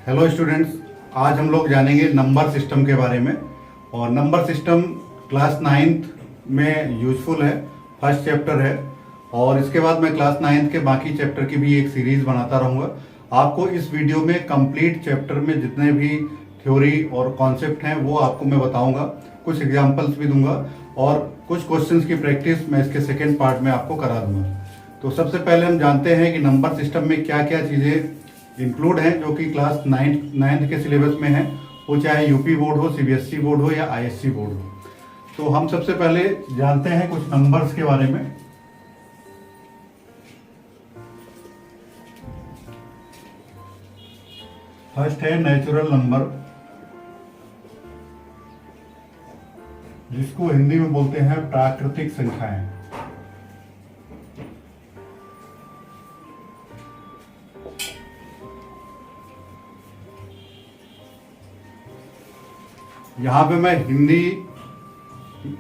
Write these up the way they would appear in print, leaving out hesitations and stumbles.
Hello students, आज हम लोग जानेंगे नंबर सिस्टम के बारे में। और नंबर सिस्टम क्लास 9th में यूजफुल है, फर्स्ट चैप्टर है। और इसके बाद मैं क्लास 9th के बाकी चैप्टर की भी एक सीरीज बनाता रहूँगा। आपको इस वीडियो में कंप्लीट चैप्टर में जितने भी थ्योरी और कॉन्सेप्ट हैं वो आपको मैं बताऊँगा, कुछ एग्जाम्पल्स भी दूंगा और कुछ क्वेश्चंस की प्रैक्टिस मैं इसके सेकेंड पार्ट में आपको करा दूंगा। तो सबसे पहले हम जानते हैं कि नंबर सिस्टम में क्या क्या चीज़ें इंक्लूड हैं जो कि क्लास 9th के सिलेबस में है, वो चाहे यूपी बोर्ड हो, सीबीएसई बोर्ड हो या आईएससी बोर्ड हो। तो हम सबसे पहले जानते हैं कुछ नंबर्स के बारे में। फर्स्ट है नेचुरल नंबर, जिसको हिंदी में बोलते हैं प्राकृतिक संख्याएं। यहाँ पे मैं हिंदी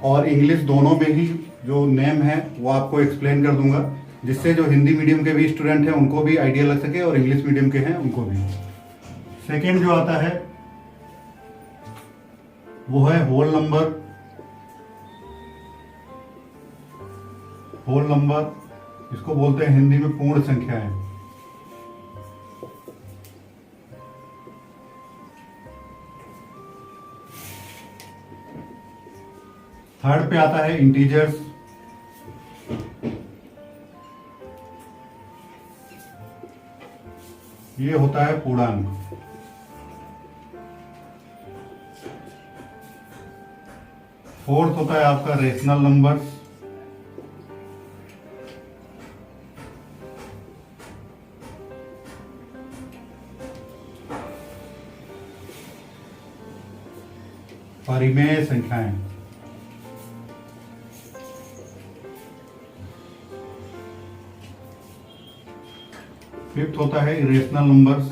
और इंग्लिश दोनों में ही जो नेम है वो आपको एक्सप्लेन कर दूंगा, जिससे जो हिंदी मीडियम के भी स्टूडेंट हैं उनको भी आइडिया लग सके और इंग्लिश मीडियम के हैं उनको भी। सेकेंड जो आता है वो है होल नंबर। होल नंबर इसको बोलते हैं हिंदी में पूर्ण संख्याएं। थर्ड पे आता है इंटीजर्स। ये होता है पूर्णांक। फोर्थ होता है आपका रेशनल नंबर्स। परिमेय संख्याएं। फिफ्थ होता है इरेशनल नंबर्स।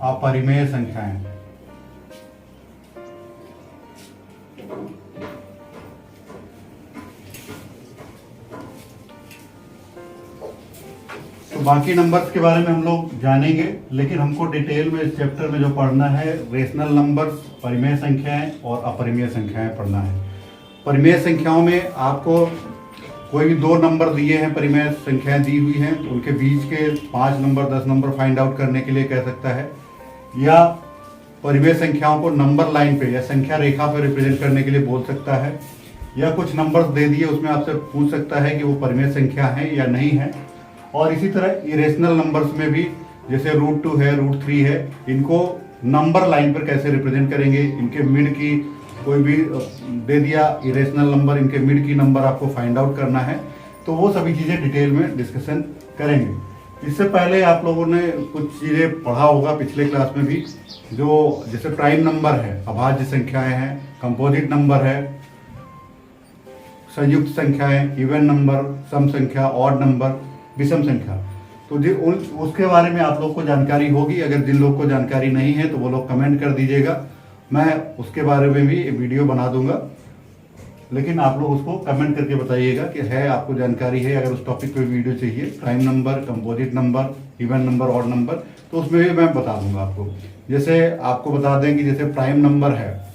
अपरिमेय संख्याएं। तो बाकी नंबर्स के बारे में हम लोग जानेंगे, लेकिन हमको डिटेल में इस चैप्टर में जो पढ़ना है रेशनल नंबर्स, परिमेय संख्याएं और अपरिमेय संख्याएं पढ़ना है। परिमेय संख्याओं में आपको कोई भी दो नंबर दिए हैं, परिमेय संख्याएं दी हुई हैं, तो उनके बीच के 5 नंबर 10 नंबर फाइंड आउट करने के लिए कह सकता है, या परिमेय संख्याओं को नंबर लाइन पे या संख्या रेखा पे रिप्रेजेंट करने के लिए बोल सकता है, या कुछ नंबर्स दे दिए उसमें आपसे पूछ सकता है कि वो परिमेय संख्या है या नहीं है। और इसी तरह इरेशनल नंबर्स में भी जैसे √2 है, √3 है, इनको नंबर लाइन पर कैसे रिप्रेजेंट करेंगे, इनके मिड की कोई भी दे दिया इरेशनल नंबर, इनके मिड की नंबर आपको फाइंड आउट करना है। तो वो सभी चीज़ें डिटेल में डिस्कशन करेंगे। इससे पहले आप लोगों ने कुछ चीज़ें पढ़ा होगा पिछले क्लास में भी, जो जैसे प्राइम नंबर है, अभाज्य संख्याएं हैं, कंपोजिट नंबर है, संयुक्त संख्याएं, इवन नंबर, सम संख्या, ऑड नंबर, विषम संख्या। तो उसके बारे में आप लोग को जानकारी होगी। अगर जिन लोग को जानकारी नहीं है तो वो लोग कमेंट कर दीजिएगा, मैं उसके बारे में भी वीडियो बना दूंगा। लेकिन आप लोग उसको कमेंट करके बताइएगा कि है आपको जानकारी है, अगर उस टॉपिक पे वीडियो चाहिए, prime number, composite number, even number, odd number, तो उसमें भी मैं बता दूंगा आपको। जैसे आपको बता दें कि जैसे प्राइम नंबर है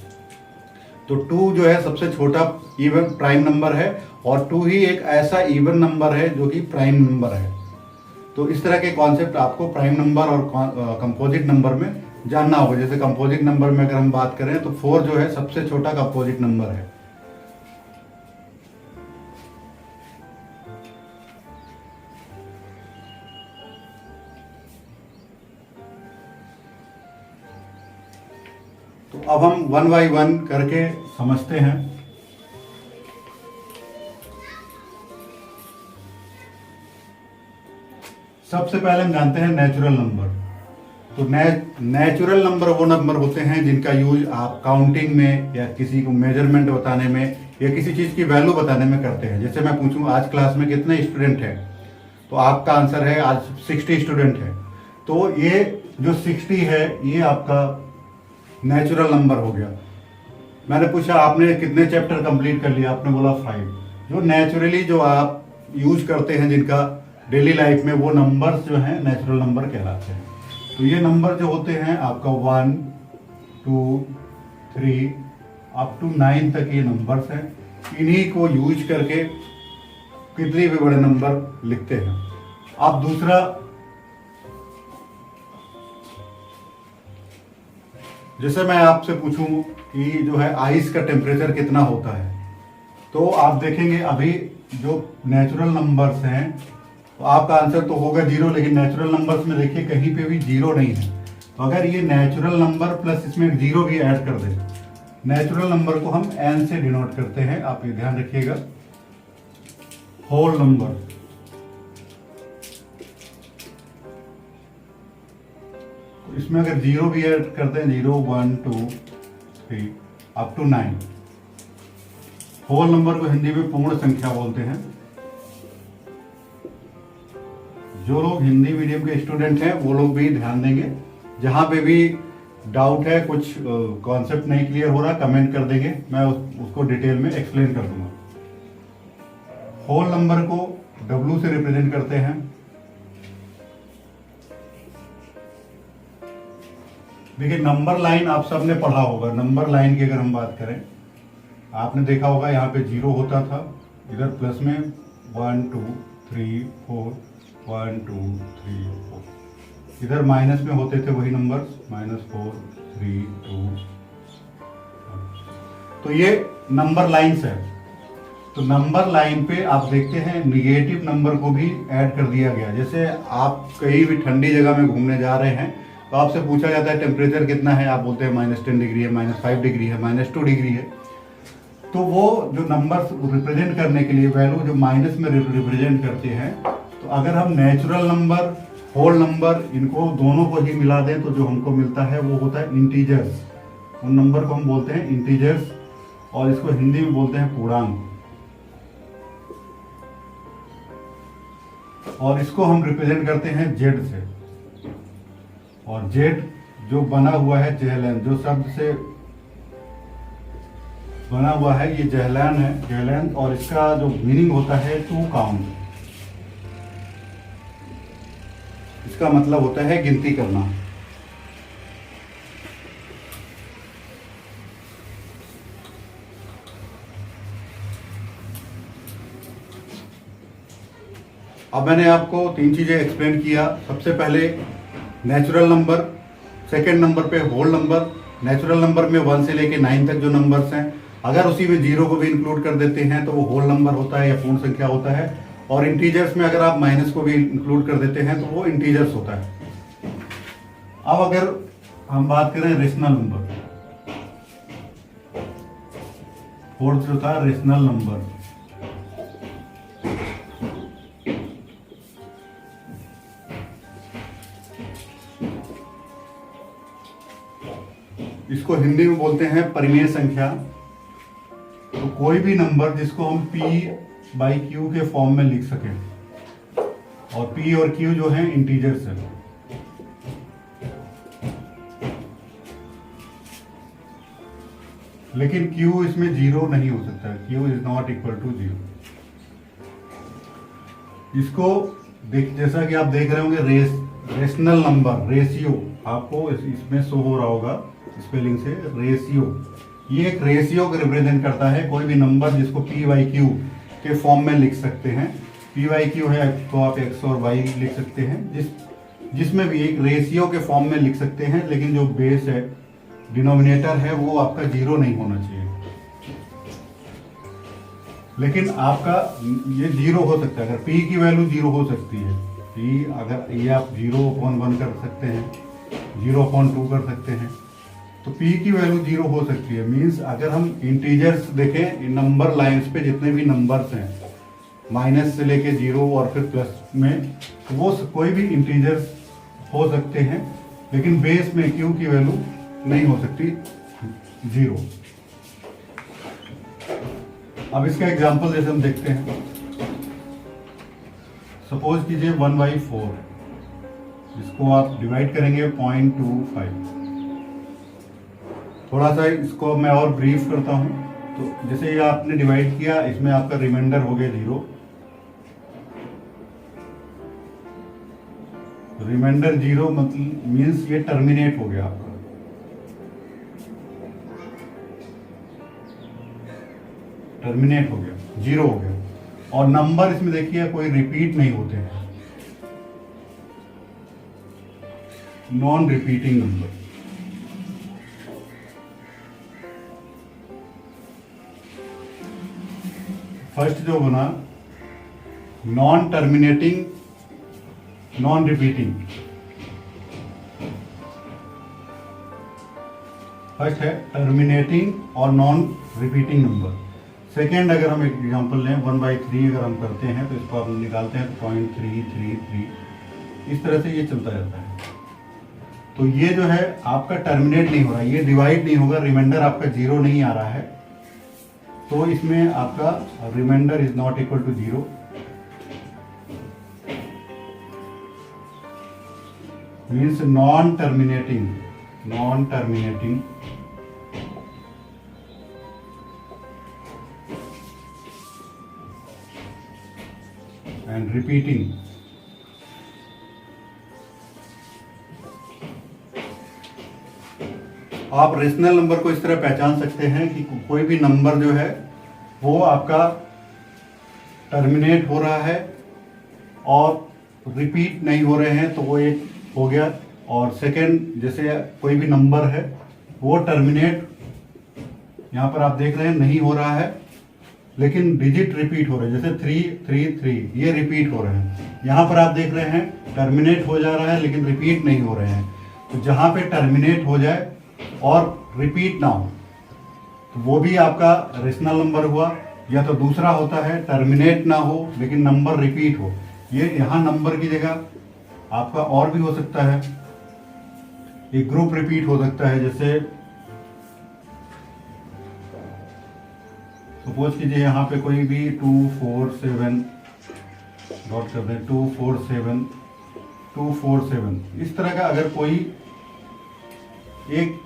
तो 2 जो है सबसे छोटा इवन प्राइम नंबर है, और 2 ही एक ऐसा इवन नंबर है जो कि प्राइम नंबर है। तो इस तरह के कॉन्सेप्ट आपको प्राइम नंबर और कंपोजिट नंबर में जानना होगा। जैसे कंपोजिट नंबर में अगर हम बात करें तो 4 जो है सबसे छोटा कंपोजिट नंबर है। तो अब हम 1 बाय 1 करके समझते हैं। सबसे पहले हम जानते हैं नेचुरल नंबर। तो नेचुरल नंबर वो नंबर होते हैं जिनका यूज आप काउंटिंग में या किसी को मेजरमेंट बताने में या किसी चीज़ की वैल्यू बताने में करते हैं। जैसे मैं पूछूं आज क्लास में कितने स्टूडेंट हैं, तो आपका आंसर है आज 60 स्टूडेंट हैं। तो ये जो 60 है ये आपका नेचुरल नंबर हो गया। मैंने पूछा आपने कितने चैप्टर कंप्लीट कर लिया, आपने बोला 5। जो नेचुरली जो आप यूज करते हैं जिनका डेली लाइफ में, वो नंबर्स जो हैं नेचुरल नंबर कहलाते हैं। तो ये नंबर जो होते हैं आपका 1 2 3 अप टू 9 तक ये नंबर्स हैं। इन्हीं को यूज करके कितने भी बड़े नंबर लिखते हैं। अब दूसरा, जैसे मैं आपसे पूछूं कि जो है आइस का टेम्परेचर कितना होता है, तो आप देखेंगे अभी जो नेचुरल नंबर्स हैं तो आपका आंसर तो होगा 0, लेकिन नेचुरल नंबर्स में देखिए कहीं पे भी 0 नहीं है। तो अगर ये नेचुरल नंबर प्लस इसमें 0 भी ऐड कर दें, नेचुरल नंबर को हम n से डिनोट करते हैं, आप ये ध्यान रखिएगा। होल नंबर, तो इसमें अगर 0 भी ऐड करते हैं, 0 1 2 3 अप टू 9, होल नंबर को हिंदी में पूर्ण संख्या बोलते हैं। जो लोग हिंदी मीडियम के स्टूडेंट हैं वो लोग भी ध्यान देंगे, जहां पे भी डाउट है, कुछ कॉन्सेप्ट नहीं क्लियर हो रहा, कमेंट कर देंगे, मैं उसको डिटेल में एक्सप्लेन कर दूंगा। होल नंबर को W से रिप्रेजेंट करते हैं। देखिए नंबर लाइन आप सबने पढ़ा होगा। नंबर लाइन की अगर हम बात करें, आपने देखा होगा यहाँ पे 0 होता था, इधर प्लस में 1 2 3 4 1 2 3 4, इधर माइनस में होते थे वही नंबर्स, -4 3 2। तो ये नंबर लाइन्स है। तो नंबर लाइन पे आप देखते हैं निगेटिव नंबर को भी ऐड कर दिया गया। जैसे आप कहीं भी ठंडी जगह में घूमने जा रहे हैं तो आपसे पूछा जाता है टेम्परेचर कितना है, आप बोलते हैं -10 डिग्री है, -5 डिग्री है, -2 डिग्री है। तो वो जो नंबर्स रिप्रेजेंट करने के लिए वैल्यू जो माइनस में रिप्रेजेंट करते हैं, तो अगर हम नेचुरल नंबर, होल नंबर, इनको दोनों को ही मिला दें तो जो हमको मिलता है वो होता है इंटीजर्स। उन नंबर को हम बोलते हैं इंटीजर्स, और इसको हिंदी में बोलते हैं पूर्णांक। और इसको हम रिप्रेजेंट करते हैं जेड से, और जेड जो बना हुआ है जहलन, जो शब्द से बना हुआ है, ये जहलन है, जहलन, और इसका जो मीनिंग होता है टू काउंट। इसका मतलब होता है गिनती करना। अब मैंने आपको 3 चीजें एक्सप्लेन किया। सबसे पहले नेचुरल नंबर, सेकंड नंबर पे होल नंबर। नेचुरल नंबर में 1 से लेके 9 तक जो नंबर्स हैं, अगर उसी में 0 को भी इंक्लूड कर देते हैं तो वो होल नंबर होता है या पूर्ण संख्या होता है। और इंटीजर्स में अगर आप माइनस को भी इंक्लूड कर देते हैं तो वो इंटीजर्स होता है। अब अगर हम बात करें रेशनल नंबर, फोर्थ जो था रेशनल नंबर, इसको हिंदी में बोलते हैं परिमेय संख्या। तो कोई भी नंबर जिसको हम P/Q के फॉर्म में लिख सकें, और P और Q जो है इंटीजर्स है। लेकिन Q इसमें 0 नहीं हो सकता, Q is not equal to 0। इसको जैसा कि आप देख रहे होंगे रेशनल नंबर, रेशियो, आपको इसमें शो हो रहा होगा स्पेलिंग से, रेशियो। ये एक रेशियो को रिप्रेजेंट करता है। कोई भी नंबर जिसको P/Q के फॉर्म में लिख सकते हैं। P/Q है तो आप x और y लिख सकते हैं, जिसमें भी एक रेशियो के फॉर्म में लिख सकते हैं। लेकिन जो बेस है, डिनोमिनेटर है, वो आपका 0 नहीं होना चाहिए। लेकिन आपका ये 0 हो सकता है। अगर P की वैल्यू 0 हो सकती है, P अगर ये आप 0/1 कर सकते हैं, 0/2 कर सकते हैं, तो P की वैल्यू 0 हो सकती है। मींस अगर हम इंटीजर्स देखें, नंबर लाइंस पे जितने भी नंबर्स हैं, माइनस से लेके 0 और फिर प्लस में, तो वो कोई भी इंटीजर्स हो सकते हैं। लेकिन बेस में Q की वैल्यू नहीं हो सकती 0। अब इसका एग्जांपल जैसे हम देखते हैं, सपोज कीजिए 1/4, इसको आप डिवाइड करेंगे 0.25, थोड़ा सा इसको मैं और ब्रीफ करता हूँ। तो जैसे ये आपने डिवाइड किया, इसमें आपका रिमाइंडर हो गया 0। रिमाइंडर 0 मतलब मीन्स ये टर्मिनेट हो गया आपका। टर्मिनेट हो गया, 0 हो गया। और नंबर इसमें देखिए कोई रिपीट नहीं होते हैं, नॉन रिपीटिंग नंबर। फर्स्ट जो बना non terminating, non repeating, first है टर्मिनेटिंग और नॉन रिपीटिंग नंबर। सेकेंड अगर हम एक एग्जांपल लें 1/3 अगर हम करते हैं तो इसको आप निकालते हैं तो 0.333, इस तरह से ये चलता रहता है। तो ये जो है आपका टर्मिनेट नहीं हो रहा, ये डिवाइड नहीं होगा, रिमाइंडर आपका 0 नहीं आ रहा है, तो इसमें आपका reminder is not equal to 0। Means non terminating, non terminating and repeating. आप रेशनल नंबर को इस तरह पहचान सकते हैं कि कोई भी नंबर जो है वो आपका टर्मिनेट हो रहा है और रिपीट नहीं हो रहे हैं, तो वो एक हो गया। और सेकंड, जैसे कोई भी नंबर है वो टर्मिनेट यहाँ पर आप देख रहे हैं नहीं हो रहा है, लेकिन डिजिट रिपीट हो रहे हैं, जैसे 333 ये रिपीट हो रहे हैं। यहाँ पर आप देख रहे हैं टर्मिनेट हो जा रहा है लेकिन रिपीट नहीं हो रहे हैं। तो जहाँ पे टर्मिनेट हो जाए और रिपीट ना हो तो वो भी आपका रेशनल नंबर हुआ। या तो दूसरा होता है टर्मिनेट ना हो लेकिन नंबर रिपीट हो। ये यहाँ नंबर की जगह आपका और भी हो सकता है, एक ग्रुप रिपीट हो सकता है। जैसे सपोज कीजिए यहाँ पे कोई भी 247 डॉट कर दें, 247 247, इस तरह का अगर कोई एक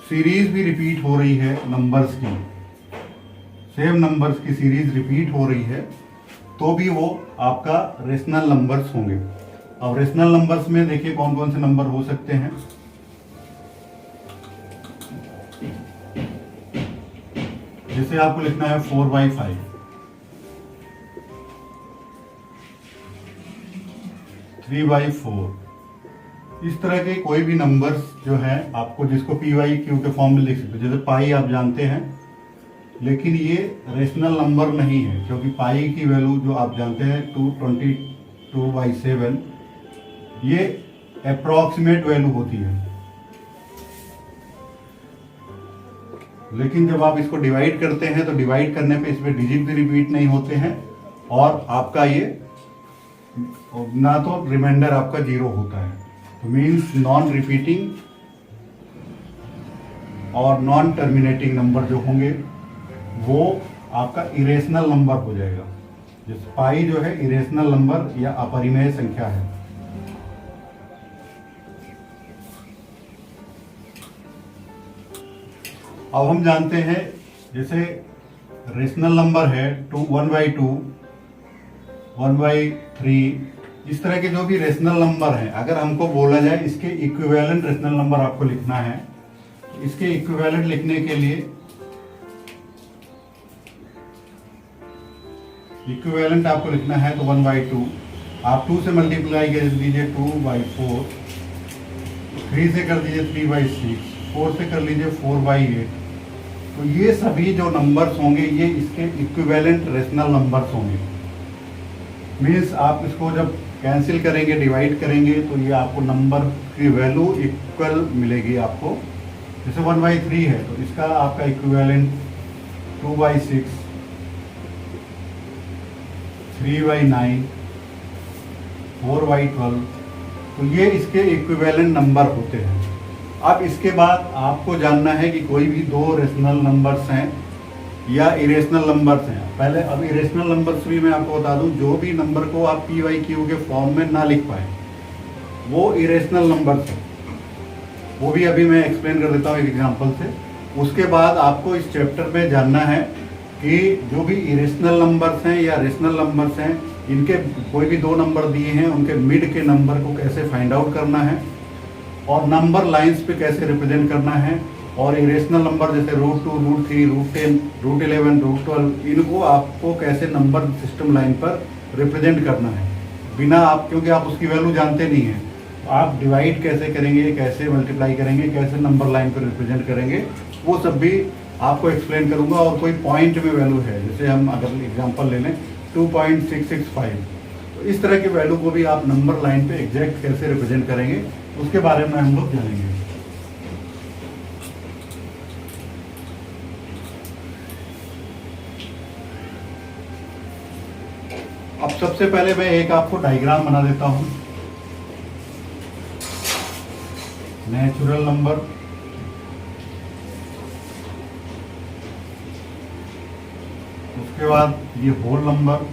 सीरीज भी रिपीट हो रही है नंबर्स की, सेम नंबर्स की सीरीज रिपीट हो रही है, तो भी वो आपका रेशनल नंबर्स होंगे। अब रेशनल नंबर्स में देखिए कौन कौन से नंबर हो सकते हैं। जैसे आपको लिखना है 4/5, 3/4, इस तरह के कोई भी नंबर्स जो है आपको, जिसको PYQ के फॉर्म में लिख सकते हैं। जैसे पाई आप जानते हैं, लेकिन ये रेशनल नंबर नहीं है, क्योंकि पाई की वैल्यू जो आप जानते हैं 222/7, ये अप्रॉक्सीमेट वैल्यू होती है। लेकिन जब आप इसको डिवाइड करते हैं तो डिवाइड करने पे इसमें डिजिट भी रिपीट नहीं होते हैं और आपका ये ना तो रिमाइंडर आपका 0 होता है। तो मीन्स नॉन रिपीटिंग और नॉन टर्मिनेटिंग नंबर जो होंगे वो आपका इरेशनल नंबर हो जाएगा। जैसे पाई जो है इरेशनल नंबर या अपरिमेय संख्या है। अब हम जानते हैं जैसे रेशनल नंबर है 1/2, 1/3, इस तरह के जो भी रेशनल नंबर हैं, अगर हमको बोला जाए इसके इक्विवेलेंट रेशनल नंबर आपको लिखना है, तो इसके इक्विवेलेंट लिखने के लिए इक्विवेलेंट आपको लिखना है तो 1/2, आप 2 से मल्टीप्लाई कर दीजिए 2/4, 3 से कर दीजिए 3/6, 4 से कर लीजिए 4/8। तो ये सभी जो नंबर्स होंगे ये इसके इक्विवेलेंट रेशनल नंबर्स होंगे। मीन्स आप इसको जब कैंसिल करेंगे, डिवाइड करेंगे, तो ये आपको नंबर की वैल्यू इक्वल मिलेगी आपको। जैसे 1/3 है तो इसका आपका इक्विवेलेंट 2/6, 3/9, 4/12, तो ये इसके इक्विवेलेंट नंबर होते हैं। अब इसके बाद आपको जानना है कि कोई भी दो रेशनल नंबर्स हैं या इरेशनल नंबर्स हैं। पहले अब इरेशनल नंबर्स भी मैं आपको बता दूं, जो भी नंबर को आप PYQ के फॉर्म में ना लिख पाए वो इरेशनल नंबर्स हैं। वो भी अभी मैं एक्सप्लेन कर देता हूँ एक एग्जांपल से। उसके बाद आपको इस चैप्टर में जानना है कि जो भी इरेशनल नंबर्स हैं या रेशनल नंबर्स हैं, इनके कोई भी दो नंबर दिए हैं, उनके मिड के नंबर को कैसे फाइंड आउट करना है और नंबर लाइंस पे कैसे रिप्रेजेंट करना है। और इरेशनल नंबर जैसे √2, √3, √10, √11, √12, इनको आपको कैसे नंबर सिस्टम लाइन पर रिप्रेजेंट करना है बिना आप, क्योंकि आप उसकी वैल्यू जानते नहीं हैं, आप डिवाइड कैसे करेंगे, कैसे मल्टीप्लाई करेंगे, कैसे नंबर लाइन पर रिप्रेजेंट करेंगे, वो सब भी आपको एक्सप्लेन करूंगा। और कोई पॉइंट में वैल्यू है, जैसे हम अगर एग्जांपल ले लें 2.665, तो इस तरह की वैल्यू को भी आप नंबर लाइन पे एग्जैक्ट कैसे रिप्रेजेंट करेंगे, उसके बारे में हम लोग जानेंगे। अब सबसे पहले मैं एक आपको डायग्राम बना देता हूं। नेचुरल नंबर, उसके बाद ये whole number,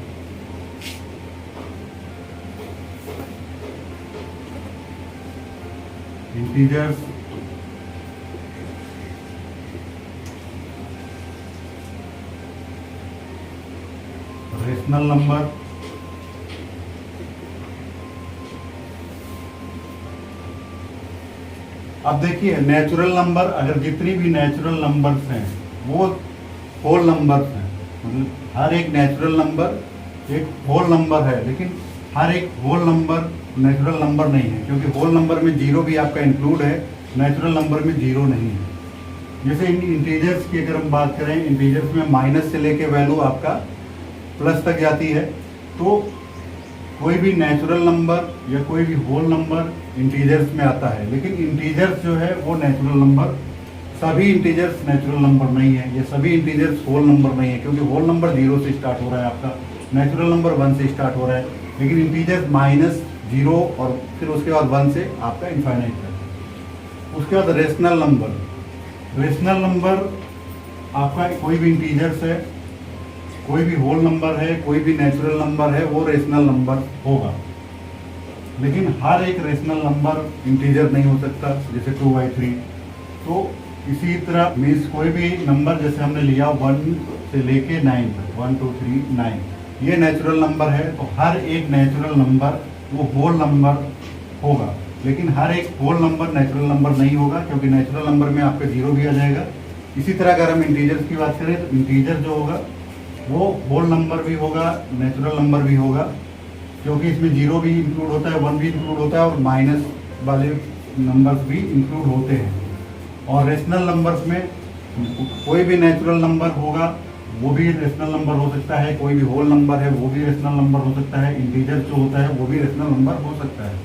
integers, rational number, अब देखिए नेचुरल नंबर, अगर जितनी भी नेचुरल नंबर्स हैं वो होल नंबर्स हैं, मतलब हर एक नेचुरल नंबर एक होल नंबर है, लेकिन हर एक होल नंबर नेचुरल नंबर नहीं है, क्योंकि होल नंबर में जीरो भी आपका इंक्लूड है, नेचुरल नंबर में जीरो नहीं है। जैसे इंटीजर्स की अगर हम बात करें, इंटीजर्स में माइनस से लेके वैल्यू आपका प्लस तक जाती है, तो कोई भी नेचुरल नंबर या कोई भी होल नंबर इंटीजर्स में आता है, लेकिन इंटीजर्स जो है वो नेचुरल नंबर, सभी इंटीजर्स नेचुरल नंबर नहीं है, ये सभी इंटीजर्स होल नंबर नहीं है, क्योंकि होल नंबर 0 से स्टार्ट हो रहा है आपका, नेचुरल नंबर 1 से स्टार्ट हो रहा है, लेकिन इंटीजर्स -0 और फिर उसके बाद 1 से आपका इनफाइनाइट है। उसके बाद रेशनल नंबर, रेशनल नंबर आपका कोई भी इंटीजर्स है, कोई भी होल नंबर है, कोई भी नेचुरल नंबर है, वो रेशनल नंबर होगा, लेकिन हर एक रेशनल नंबर इंटीजर नहीं हो सकता, जैसे 2/3। तो इसी तरह मीन्स कोई भी नंबर, जैसे हमने लिया 1 से लेके 9 तक, 1 2 3 9, ये नेचुरल नंबर है, तो हर एक नेचुरल नंबर वो होल नंबर होगा, लेकिन हर एक होल नंबर नेचुरल नंबर नहीं होगा, क्योंकि नेचुरल नंबर में आपका 0 भी आ जाएगा। इसी तरह अगर हम इंटीजर्स की बात करें, तो इंटीजर जो होगा वो होल नंबर भी होगा, नेचुरल नंबर भी होगा, क्योंकि इसमें 0 भी इंक्लूड होता है, 1 भी इंक्लूड होता है, और माइनस वाले नंबर्स भी इंक्लूड होते हैं। और रेशनल नंबर्स में कोई भी नेचुरल नंबर होगा वो भी रेशनल नंबर हो सकता है, कोई भी होल नंबर है वो भी रेशनल नंबर हो सकता है, इंटीजर जो होता है वो भी रेशनल नंबर हो सकता है।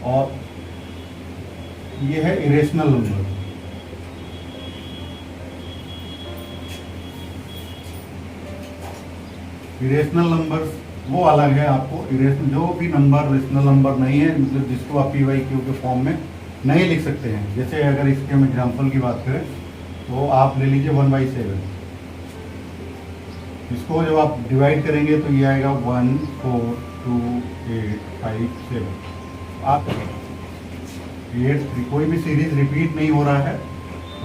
और ये है इरेशनल नंबर। इरेशनल नंबर्स वो अलग है, आपको इरेशनल जो भी नंबर रेशनल नंबर नहीं है, मतलब जिसको आप PYQ के फॉर्म में नहीं लिख सकते हैं। जैसे अगर इसके हम एग्जांपल की बात करें, तो आप ले लीजिए 1/7, इसको जब आप डिवाइड करेंगे तो ये आएगा 1 4 2 8 5 7, आप 8 3, कोई भी सीरीज रिपीट नहीं हो रहा है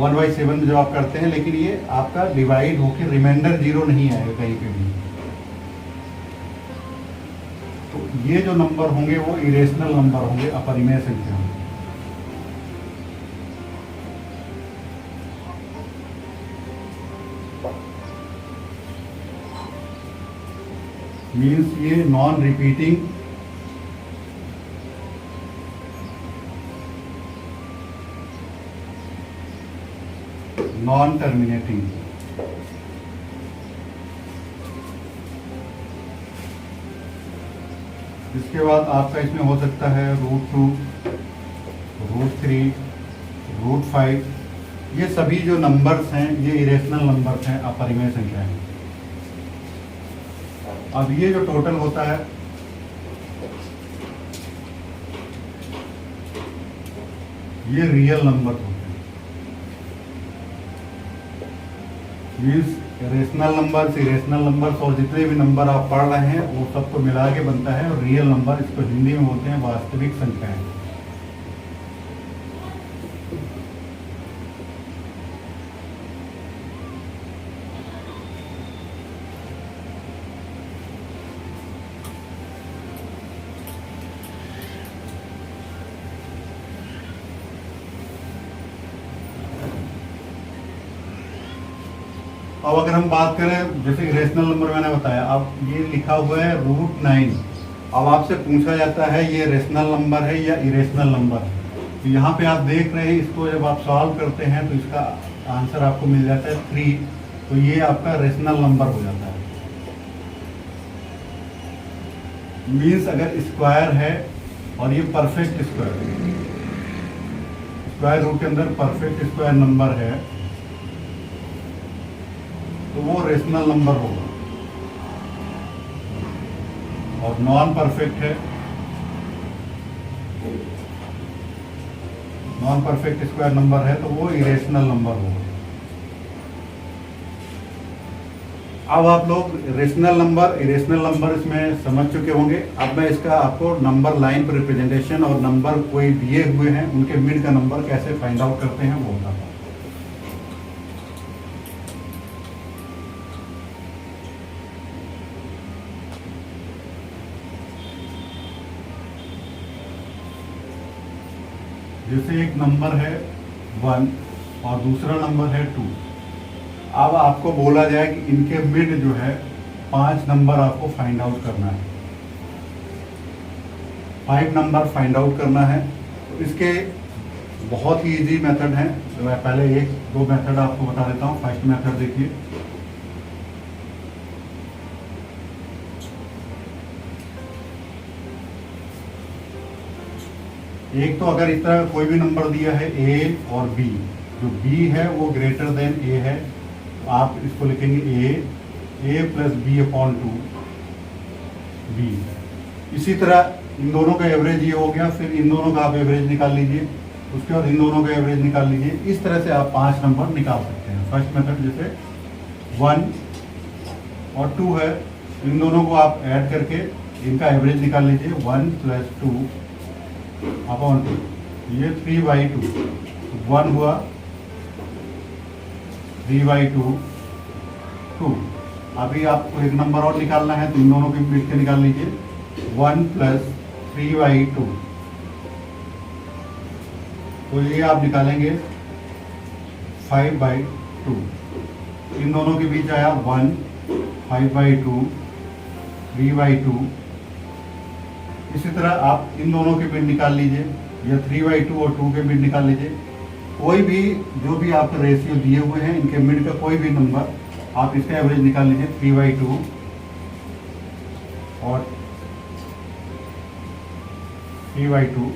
1/7 में जब आप करते हैं, लेकिन ये आपका डिवाइड होकर रिमाइंडर 0 नहीं आएगा कहीं पे भी। तो ये जो नंबर होंगे वो इरेशनल नंबर होंगे, अपरिमेय संख्या होंगे। मीन्स ये नॉन रिपीटिंग, नॉन टर्मिनेटिंग। इसके बाद आपका इसमें हो सकता है √2, √3, √5, ये सभी जो नंबर्स हैं ये इरेशनल नंबर्स हैं, अपरिमेय संख्या है। अब ये जो टोटल होता है ये रियल नंबर होते हैं, means rational numbers, irrational numbers और जितने भी नंबर आप पढ़ रहे हैं वो सबको मिला के बनता है और रियल नंबर, इसको हिंदी में बोलते हैं वास्तविक संख्याएं। अब अगर हम बात करें, जैसे इरेशनल नंबर मैंने बताया, अब ये लिखा हुआ है √9। अब आपसे पूछा जाता है ये रेशनल नंबर है या इरेशनल नंबर है। तो यहाँ पे आप देख रहे हैं, इसको जब आप सॉल्व करते हैं तो इसका आंसर आपको मिल जाता है 3। तो ये आपका रेशनल नंबर हो जाता है। मीन्स अगर स्क्वायर है और ये परफेक्ट स्क्वायर रूट के अंदर परफेक्ट स्क्वायर नंबर है तो वो रेशनल नंबर होगा, और नॉन परफेक्ट है, नॉन परफेक्ट स्क्वायर नंबर है तो वो इरेशनल नंबर होगा। अब आप लोग रेशनल नंबर, इरेशनल नंबर इसमें समझ चुके होंगे। अब मैं इसका आपको नंबर लाइन पर रिप्रेजेंटेशन और नंबर कोई दिए हुए हैं उनके मिड का नंबर कैसे फाइंड आउट करते हैं वो बताता हूँ। जैसे एक नंबर है 1 और दूसरा नंबर है 2। अब आपको बोला जाए कि इनके मिड जो है 5 नंबर आपको फाइंड आउट करना है, 5 नंबर फाइंड आउट करना है। तो इसके बहुत ही इजी मेथड है। तो मैं पहले 1-2 मेथड आपको बता देता हूँ। फर्स्ट मेथड देखिए, एक तो अगर इस तरह कोई भी नंबर दिया है A और B, जो B है वो ग्रेटर देन A है, तो आप इसको लिखेंगे A प्लस B/2 B। इसी तरह इन दोनों का एवरेज ये हो गया, फिर इन दोनों का आप एवरेज निकाल लीजिए, उसके बाद इन दोनों का एवरेज निकाल लीजिए। इस तरह से आप 5 नंबर निकाल सकते हैं। फर्स्ट मेथड जैसे 1 और 2 है, इन दोनों को आप ऐड करके इनका एवरेज निकाल लीजिए, 1 + 2/2, ये 3/2, 1 हुआ 3/2 2। अभी आपको एक नंबर और निकालना है तो इन दोनों के मिल के निकाल लीजिए, 1 + 3/2, तो ये आप निकालेंगे 5/2। इन दोनों के बीच आया 1, 5/2, 3/2। इसी तरह आप इन दोनों के बिट निकाल लीजिए, या 3/2 और 2 के बिट निकाल लीजिए। कोई भी जो भी आपके रेशियो दिए हुए हैं इनके मिड का कोई भी नंबर आप इसका एवरेज निकाल लीजिए, 3/2 और 3/2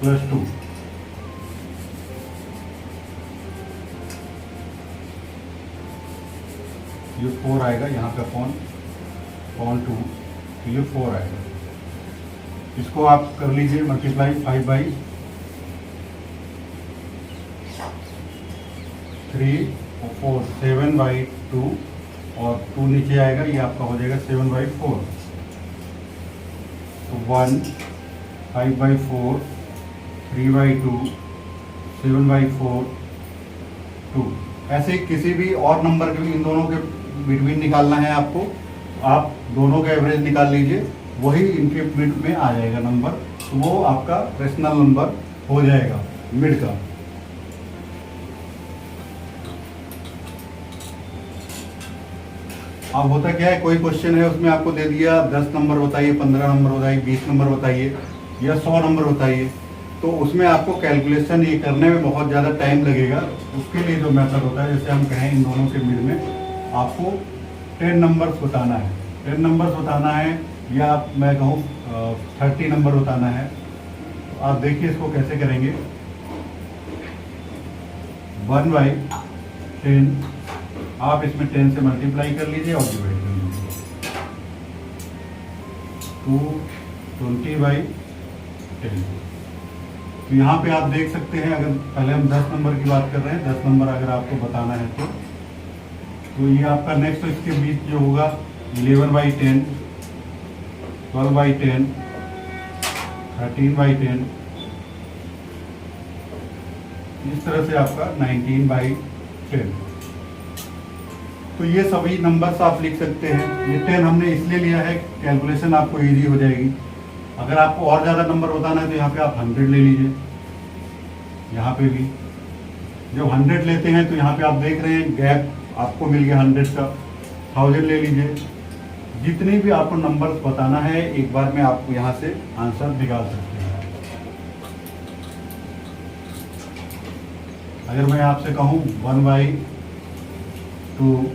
+ 2। ये 4 आएगा, यहाँ पे अपॉन 2, तो ये 4 आएगा। इसको आप कर लीजिए मल्टीप्लाई, 5/3 और 4, 7/2 और 2 नीचे आएगा, ये आपका हो जाएगा 7/4। तो 1, 5/4, 3/2, 7/4, 2। ऐसे ही किसी भी और नंबर के भी इन दोनों के बिटवीन निकालना है आपको, आप दोनों का एवरेज निकाल लीजिए, वही इनके मिड में आ जाएगा नंबर, तो वो आपका रेशनल नंबर हो जाएगा मिड का। अब होता क्या है, कोई क्वेश्चन है उसमें आपको दे दिया 10 नंबर बताइए, 15 नंबर बताइए, 20 नंबर बताइए या 100 नंबर बताइए, तो उसमें आपको कैलकुलेशन ये करने में बहुत ज़्यादा टाइम लगेगा। उसके लिए जो मेथड होता है, जैसे हम कहें इन दोनों के मिड में आपको 10 नंबर्स बताना है, 10 नंबर्स बताना है, या मैं कहूँ 30 नंबर बताना है। तो आप देखिए इसको कैसे करेंगे, 1/10 आप इसमें 10 से मल्टीप्लाई कर लीजिए और डिवाइड कर लीजिए, 220/10। तो यहाँ पे आप देख सकते हैं, अगर पहले हम 10 नंबर की बात कर रहे हैं, 10 नंबर अगर आपको बताना है तो ये आपका नेक्स्ट, तो इसके बीच जो होगा 11/10, 12/10, 13/10, इस तरह से आपका 19/10। तो ये सभी नंबर्स आप लिख सकते हैं। ये 10 हमने इसलिए लिया है, कैलकुलेशन आपको इजी हो जाएगी। अगर आपको और ज़्यादा नंबर बताना है तो यहाँ पे आप 100 ले लीजिए, यहाँ पे भी जब 100 लेते हैं तो यहाँ पे आप देख रहे हैं गैप आपको मिल गया 100 का। 1000 ले लीजिए। जितने भी आपको नंबर्स बताना है एक बार में आपको यहाँ से आंसर निकाल सकते हैं। अगर मैं आपसे कहूँ 1/2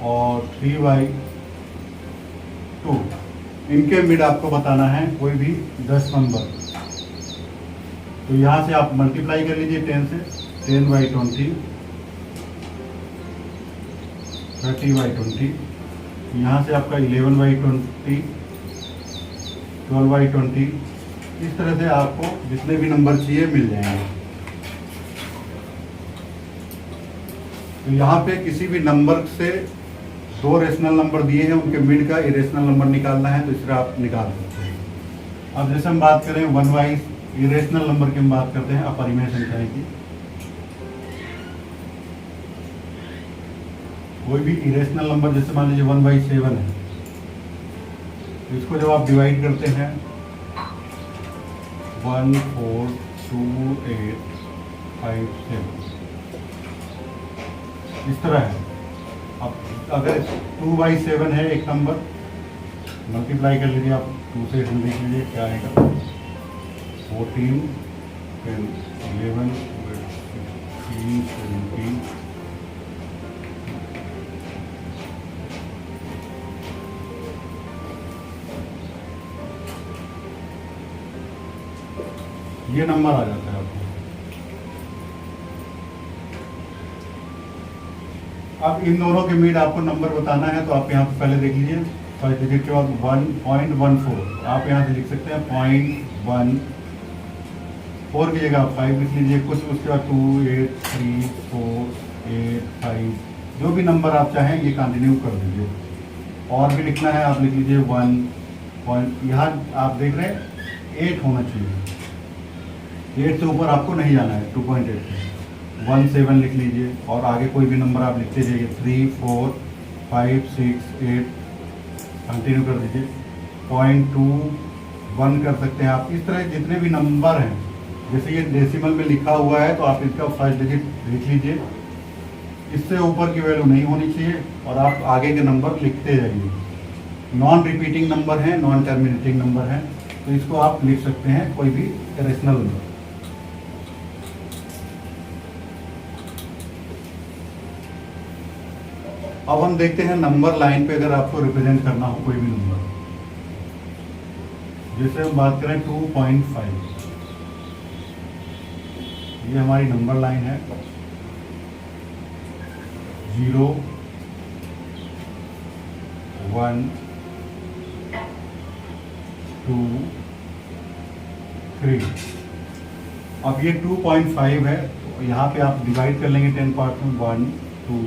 और 3/2, इनके मिड आपको बताना है कोई भी 10 नंबर। तो यहाँ से आप मल्टीप्लाई कर लीजिए 10 से। 10/20, 30/20, यहाँ से आपका 11/20, 12/20, इस तरह से आपको जितने भी नंबर चाहिए मिल जाएंगे। तो यहाँ पे किसी भी नंबर से 2 रेशनल नंबर दिए हैं, उनके मिड का इरेशनल नंबर निकालना है तो इस तरह आप निकाल सकते हैं। अब जैसे हम बात करें 1 वाइज इरेशनल नंबर की हम बात करते हैं अपरिमेय संख्याएं की। कोई भी इरेशनल नंबर जैसे मान लीजिए 1/7 है, तो इसको जब आप डिवाइड करते हैं 1, 4, 2, 8, 5, 7, इस तरह है। अब अगर 2/7 है एक नंबर, मल्टीप्लाई कर लीजिए आप 2 से देख लीजिए क्या आएगा। 14, 10, 11, 16, 17, ये नंबर आ जाता है आपको। अब इन दोनों के मिड आपको नंबर बताना है तो आप यहाँ पे पहले देख लीजिए। फर्स्ट डिजिट के बाद 1.14 आप यहाँ से लिख सकते हैं 0.14 की जगह आप 5 लिख लीजिए। कुछ उसके बाद 2, 8, 3, 4, 8, 5, जो भी नंबर आप चाहें ये कंटिन्यू कर दीजिए। और भी लिखना है आप लिख लीजिए 1 पॉइंट, यहाँ आप देख रहे हैं 8 होना चाहिए, 8 से ऊपर आपको नहीं जाना है। 2.8 17 लिख लीजिए और आगे कोई भी नंबर आप लिखते जाइए। 3, 4, 5, 6, 8 कंटिन्यू कर दीजिए। 0.21 कर सकते हैं आप। इस तरह जितने भी नंबर हैं, जैसे ये डेसिमल में लिखा हुआ है तो आप इसका फर्स्ट डिजिट लिख लीजिए। इससे ऊपर की वैल्यू नहीं होनी चाहिए और आप आगे के नंबर लिखते जाइए। नॉन रिपीटिंग नंबर हैं, नॉन टर्मिनेटिंग नंबर हैं, तो इसको आप लिख सकते हैं कोई भी रेशनल नंबर। अब हम देखते हैं नंबर लाइन पे अगर आपको रिप्रेजेंट करना हो कोई भी नंबर, जैसे हम बात करें 2.5, ये हमारी नंबर लाइन है। 0, 1, 2, 3। अब ये 2.5 है तो यहाँ पे आप डिवाइड कर लेंगे 10 पार्ट में। 1, 2,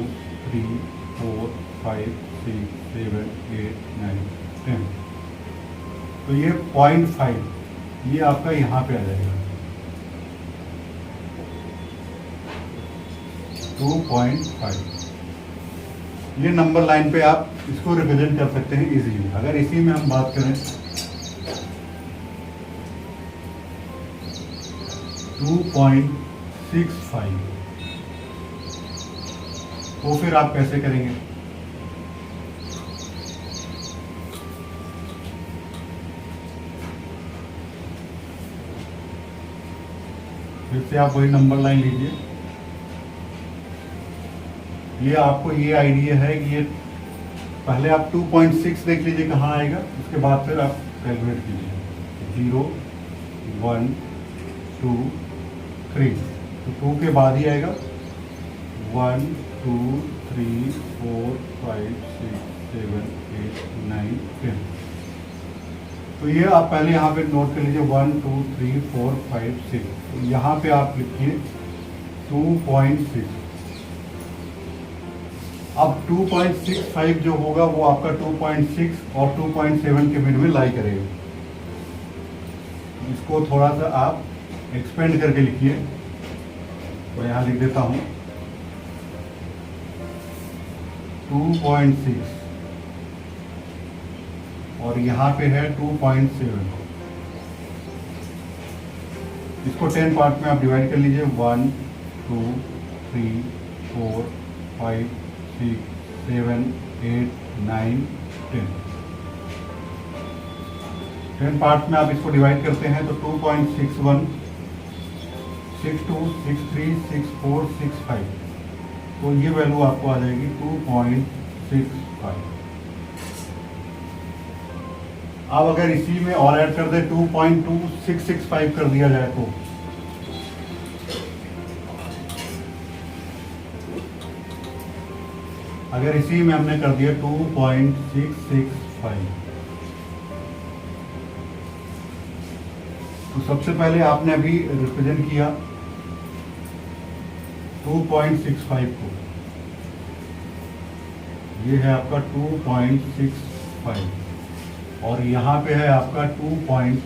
3, 4, 5, 6, 7, 8, 9, 10। तो ये 0.5 ये आपका यहाँ पे आ जाएगा 2.5। ये नंबर लाइन पे आप इसको रिप्रेजेंट कर सकते हैं इजीली। अगर इसी में हम बात करें 2.65 तो फिर आप कैसे करेंगे? फिर से आप वही नंबर लाइन लीजिए। ये आपको ये आइडिया है कि ये पहले आप 2.6 देख लीजिए कहाँ आएगा, उसके बाद फिर आप कैलकुलेट कीजिए। 0, 1, 2, 3, तो 2 के बाद ही आएगा 1, 2, 3, 4, 5, 6, 7, 8, 9, 10। तो ये आप पहले यहाँ पे नोट कर लीजिए 1, 2, 3, 4, 5, 6। तो यहाँ पे आप लिखिए 2.6। अब 2.65 जो होगा वो आपका 2.6 और 2.7 के मिड में लाई करेगा। इसको थोड़ा सा आप एक्सपेंड करके लिखिए। तो यहाँ लिख देता हूँ 2.6 और यहाँ पे है 2.7। इसको 10 पार्ट में आप डिवाइड कर लीजिए। 1 2 3 4 5 6 7 8 9 10। 10 पार्ट में आप इसको डिवाइड करते हैं तो 2.61 62 63 64 65, तो ये वैल्यू आपको आ जाएगी 2.65। अब अगर इसी में और ऐड कर दे 2.2665 कर दिया जाए तो अगर इसी में हमने कर दिया 2.665, तो सबसे पहले आपने अभी रिप्रेजेंट किया 2.65 को, ये है आपका 2.65 और यहाँ पे है आपका 2.75।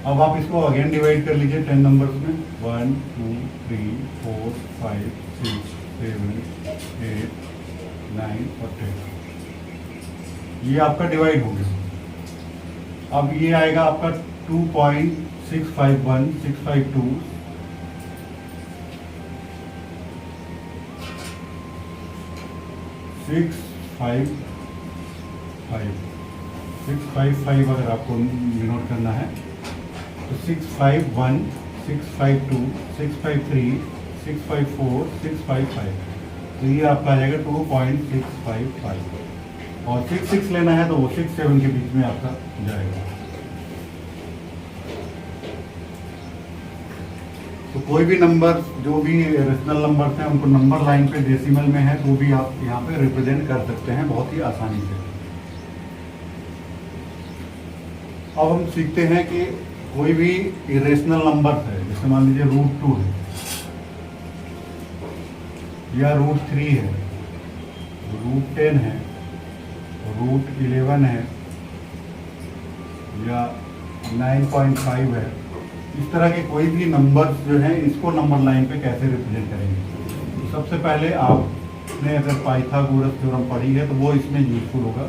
अब आप इसको अगेन डिवाइड कर लीजिए 10 नंबर्स में। 1 2 3 4 5 6 7 8 9 और 10, ये आपका डिवाइड हो गया। अब ये आएगा आपका 2.651 652 655 अगर आपको नोट करना है तो 651 652 653 654 655, तो ये आपका आ जाएगा 2.655 और 66 लेना है तो वो 67 के बीच में आपका जाएगा। तो कोई भी नंबर जो भी रेशनल नंबर्स हैं उनको नंबर लाइन पे डेसिमल में है तो भी आप यहाँ पे रिप्रेजेंट कर सकते हैं बहुत ही आसानी से। अब हम सीखते हैं कि कोई भी इरेशनल नंबर है, जैसे मान लीजिए √2 है या √3 है, √10 है, √11 है या 9.5 है, इस तरह के कोई भी नंबर्स जो हैं इसको नंबर लाइन पे कैसे रिप्रेजेंट करेंगे। तो सबसे पहले आपने अगर पाइथागोरस थ्योरम पढ़ी है तो वो इसमें यूजफुल होगा।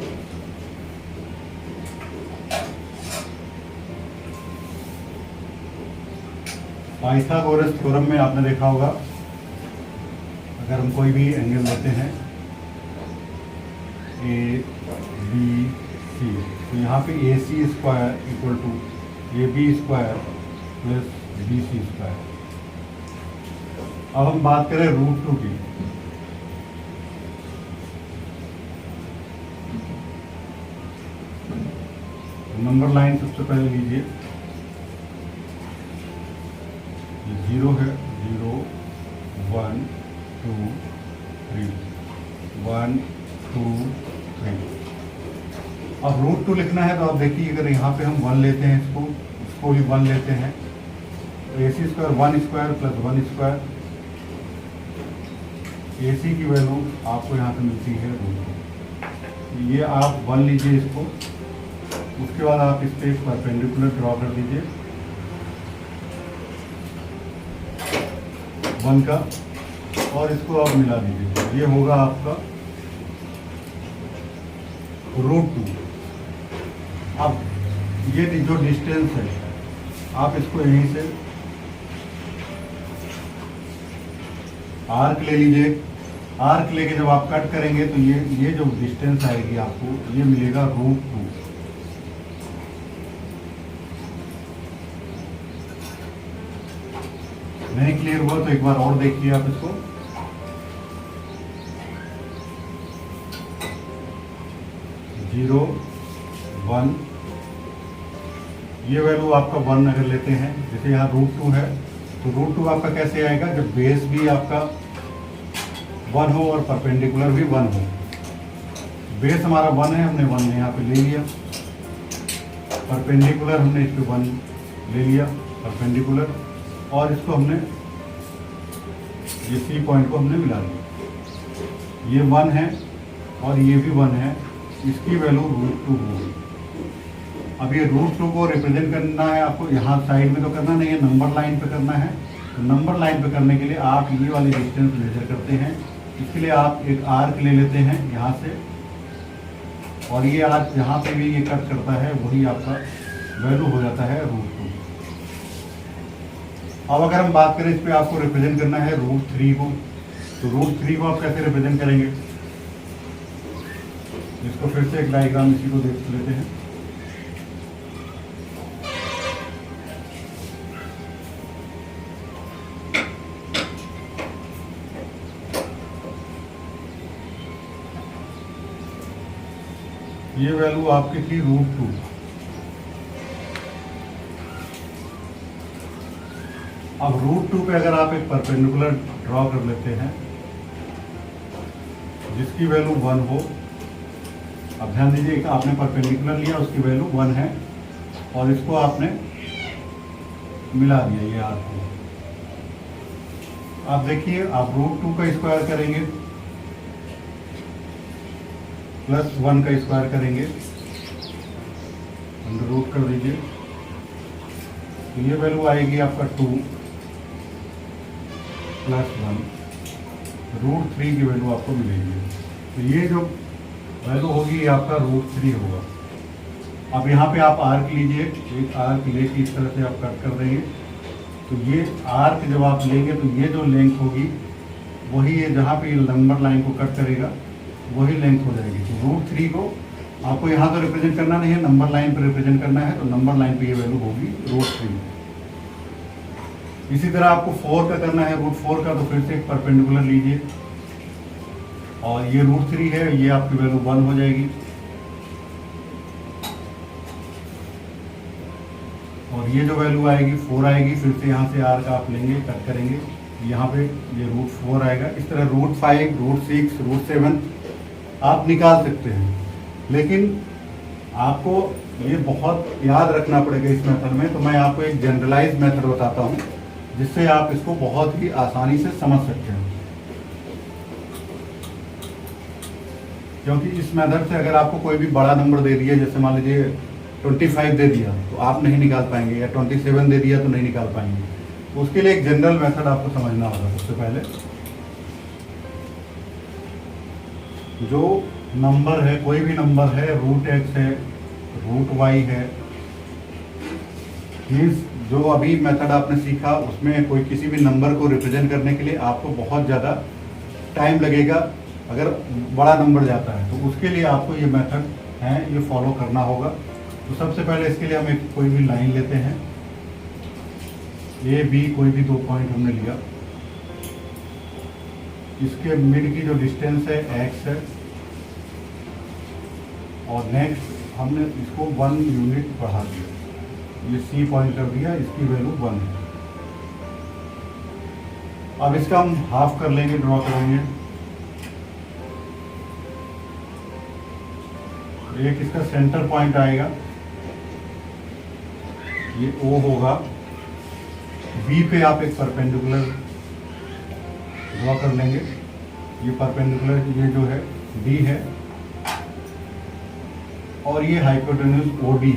पाइथागोरस थ्योरम में आपने देखा होगा अगर हम कोई भी एंगल लेते हैं ABC, तो यहाँ पे AC square equal to AB square plus BC square. अब हम बात करें √2 की, नंबर लाइन सबसे पहले लीजिए, 0 है, 0 1 2 3 1 2 3। अब √2 लिखना है तो आप देखिए अगर यहाँ पे हम 1 लेते हैं, इसको भी 1 लेते हैं तो AC square 1 square plus 1 square, AC की वैल्यू आपको यहाँ पे मिलती है √2। ये आप 1 लीजिए इसको, उसके बाद आप इस पे एक परपेंडिकुलर ड्रॉ कर दीजिए 1 का और इसको आप मिला दीजिए, ये होगा आपका √2। अब ये जो डिस्टेंस है आप इसको यहीं से आर्क ले लीजिए, आर्क लेके जब आप कट करेंगे तो ये जो डिस्टेंस आएगी आपको ये मिलेगा √2। नहीं क्लियर हुआ तो एक बार और देखिए आप इसको, जीरो 1, ये वैल्यू आपका 1 अगर लेते हैं, जैसे यहाँ √2 है तो √2 आपका कैसे आएगा जब बेस भी आपका 1 हो और परपेंडिकुलर भी 1 हो। बेस हमारा 1 है, हमने 1 यहाँ पे ले लिया, परपेंडिकुलर हमने इस पे 1 ले लिया परपेंडिकुलर, और इसको हमने ये C पॉइंट को हमने मिला लिया, ये 1 है और ये भी 1 है, इसकी वैल्यू √2 होगी। अब ये √2 को रिप्रेजेंट करना है आपको, यहाँ साइड में तो करना नहीं है, नंबर लाइन पे करना है। तो नंबर लाइन पे करने के लिए आप ये वाली डिस्टेंस मेजर करते हैं, इसके लिए आप एक आर्क ले लेते हैं यहाँ से, और ये आर्क जहाँ पे भी ये कट करता है वही आपका वैल्यू हो जाता है √2। अब अगर हम बात करें इस पे आपको रिप्रेजेंट करना है √3 को, तो √3 को आप कैसे रिप्रेजेंट करेंगे? इसको फिर से एक डायग्राम इसी को देख लेते हैं। ये वैल्यू आपकी थी √2। अब √2 पे अगर आप एक परपेंडिकुलर ड्रॉ कर लेते हैं जिसकी वैल्यू 1 हो, अब ध्यान दीजिए कि आपने परपेंडिकुलर लिया, उसकी वैल्यू 1 है और इसको आपने मिला दिया ये आर्क को। आप देखिए, आप √2 का स्क्वायर करेंगे प्लस 1 का स्क्वायर करेंगे, अंडर रूट कर दीजिए, तो ये वैल्यू आएगी आपका 2 + 1, √3 की वैल्यू आपको मिलेगी। तो ये जो वैल्यू होगी ये आपका √3 होगा। अब यहाँ पे आप आर्क लीजिए, एक आर्क लेके इस तरह से आप कट कर देंगे, तो ये आर्क जब आप लेंगे तो ये जो लेंथ होगी वही ये जहाँ पे नंबर लाइन को कट करेगा वही लेंथ हो जाएगी। तो √3 को आपको यहाँ तो रिप्रेजेंट करना नहीं है, नंबर लाइन पर रिप्रेजेंट करना है, तो नंबर लाइन पे ये वैल्यू होगी √3। इसी तरह आपको 4 का करना है, √4 का, तो फिर से एक परपेंडिकुलर लीजिए और ये √3 है, ये आपकी वैल्यू 1 हो जाएगी और ये जो वैल्यू आएगी 4 आएगी। फिर से यहाँ से आर्क आप लेंगे, कट करेंगे, यहाँ पे ये √4 आएगा। इस तरह √5, √6, √7 आप निकाल सकते हैं, लेकिन आपको ये बहुत याद रखना पड़ेगा इस मेथड में। तो मैं आपको एक जनरलाइज मेथड बताता हूँ जिससे आप इसको बहुत ही आसानी से समझ सकते हैं, क्योंकि इस मेथड से अगर आपको कोई भी बड़ा नंबर दे दिया, जैसे मान लीजिए 25 दे दिया तो आप नहीं निकाल पाएंगे, या 27 दे दिया तो नहीं निकाल पाएंगे। तो उसके लिए एक जनरल मेथड आपको समझना होगा। सबसे पहले जो नंबर है, कोई भी नंबर है, √x है, √y है, मीन्स जो अभी मेथड आपने सीखा उसमें कोई किसी भी नंबर को रिप्रेजेंट करने के लिए आपको बहुत ज़्यादा टाइम लगेगा अगर बड़ा नंबर जाता है, तो उसके लिए आपको ये मेथड है ये फॉलो करना होगा। तो सबसे पहले इसके लिए हम एक कोई भी लाइन लेते हैं, ए बी कोई भी 2 पॉइंट हमने लिया, इसके मिड की जो डिस्टेंस है x है और नेक्स्ट हमने इसको 1 यूनिट बढ़ा दिया, ये C पॉइंट कर दिया, इसकी वैल्यू 1 है। अब इसका हम हाफ कर लेंगे, ड्रॉ करेंगे। एक इसका सेंटर पॉइंट आएगा, ये O होगा। B पे आप एक परपेंडिकुलर ड्रॉ कर लेंगे, ये परपेंडिकुलर ये जो है D है और ये हाइपोटेन्यूज OD।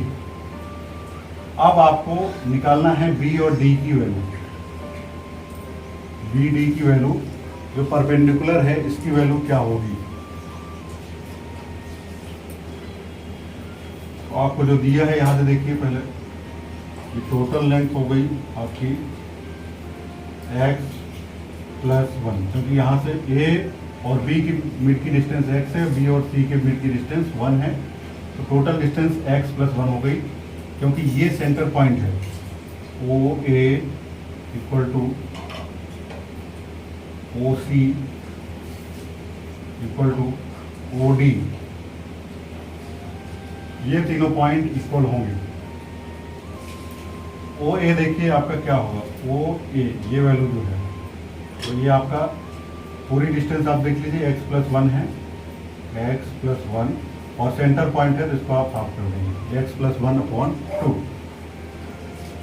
अब आपको निकालना है B और D की वैल्यू। B D की वैल्यू जो परपेंडिकुलर है इसकी वैल्यू क्या होगी? तो आपको जो दिया है यहाँ से देखिए, पहले ये टोटल लेंथ हो गई आपकी x + 1, क्योंकि यहाँ से A और B की मिड की डिस्टेंस x है, B और C के मिड की डिस्टेंस 1 है, तो टोटल डिस्टेंस x + 1 हो गई। क्योंकि ये सेंटर पॉइंट है, OA = OC = OD, ये तीनों पॉइंट इक्वल होंगे। OA देखिए आपका क्या होगा, OA ये वैल्यू जो है, तो ये आपका पूरी डिस्टेंस आप देख लीजिए, x + 1 है, x + 1 और सेंटर पॉइंट है तो इसको आप हाफ कर देंगे, x + 1/2।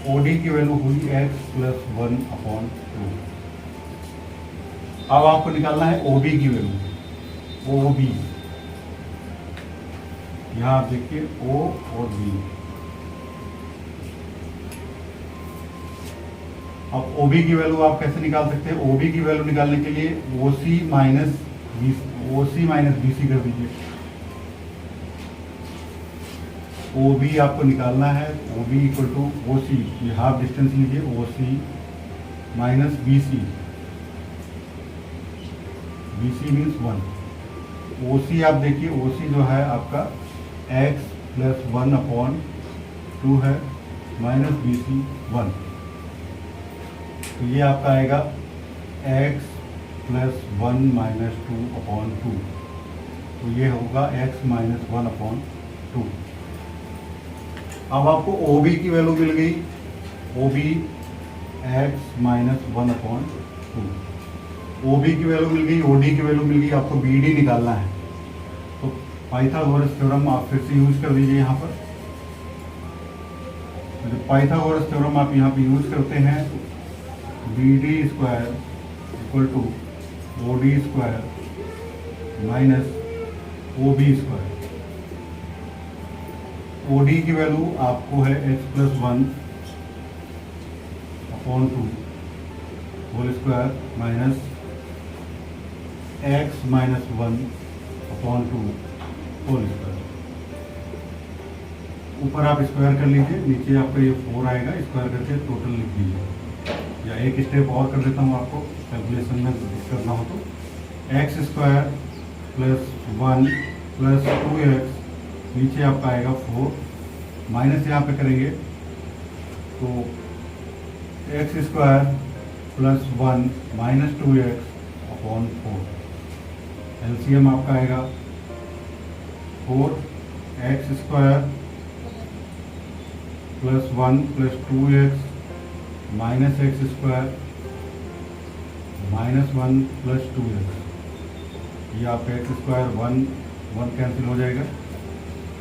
OD की वैल्यू हुई x + 1/2। अब आपको निकालना है OB की वैल्यू, OB, यहाँ आप देखिए O और B। अब OB की वैल्यू आप कैसे निकाल सकते हैं? OB की वैल्यू निकालने के लिए OC - BC कर दीजिए। ओ बी आपको निकालना है। O B equal to O C, ये हाफ डिस्टेंस लीजिए, O C minus B C, B C means 1। O C आप देखिए, ओ सी जो है आपका x प्लस 1/2 है, माइनस बी सी 1, तो ये आपका आएगा x प्लस 1 माइनस 2/2, तो ये होगा x माइनस 1/2। अब आपको ओ बी की वैल्यू मिल गई, O B x minus 1/2, O B की वैल्यू मिल गई, ओ डी की वैल्यू मिल गई, आपको बी डी निकालना है। तो पाइथागोरस थ्योरम आप फिर से यूज कर दीजिए यहाँ पर। तो पाइथागोरस थ्योरम आप यहाँ पे यूज करते हैं, B D square equal to O D square minus O B square. O D की वैल्यू आपको है x plus 1/2 whole square minus x minus 1/2 whole square. ऊपर आप स्क्वायर कर लीजिए, नीचे आपका ये 4 आएगा, स्क्वायर करके टोटल लिख दीजिए। या एक स्टेप और कर देता हूँ आपको कैलकुलेशन में करना हो तो, x square plus 1 plus 2x, नीचे आपका आएगा 4, माइनस यहाँ पे करेंगे तो x square plus 1 minus 2x/4, LCM आपका आएगा 4x square plus 1 plus 2x minus x square minus 1 plus 2x, ये आपका एक्स स्क्वायर 1 कैंसिल हो जाएगा,